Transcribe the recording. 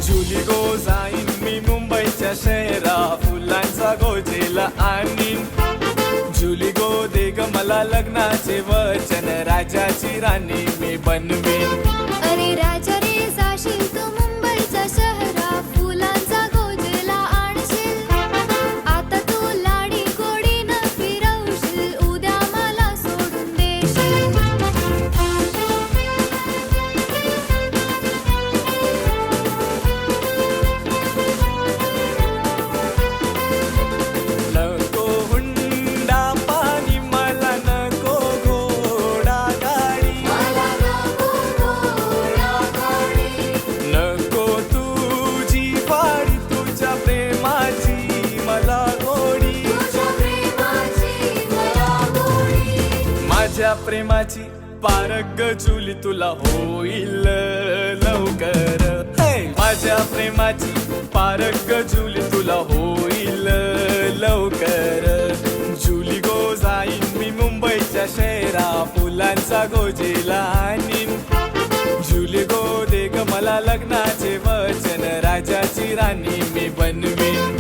जुली गो जाईन मी मुंबईच्या शहरा, फुलांचा गोजेला आणीन. जुली गो दे ग मला लग्नाचे वचन, राजाची राणी मी बनवीन. अरे राजा रे जाशील तू मुंबईच्या शहरा, फुलांचा गोजेला आणशील. आता तू लाडी गोडीनं फिरवशील, उद्या मला सोडून देशील. नको हुंडा पाणी मला, नको घोडा गाडी, नको तुझी वाडी, तुझ्या प्रेमाची मला गोडी. माझ्या प्रेमाची पारख जुली तुला होईल लवकर. माझ्या प्रेमाची पारख जुली तुला होईल लवकर. जुली गो जाईन मी मुंबईच्या शहरा, फुलांचा गोजेला आणीन. जुली गो दे ग मला लग्नाचे वचन, राजाची राणी मी बनवीन.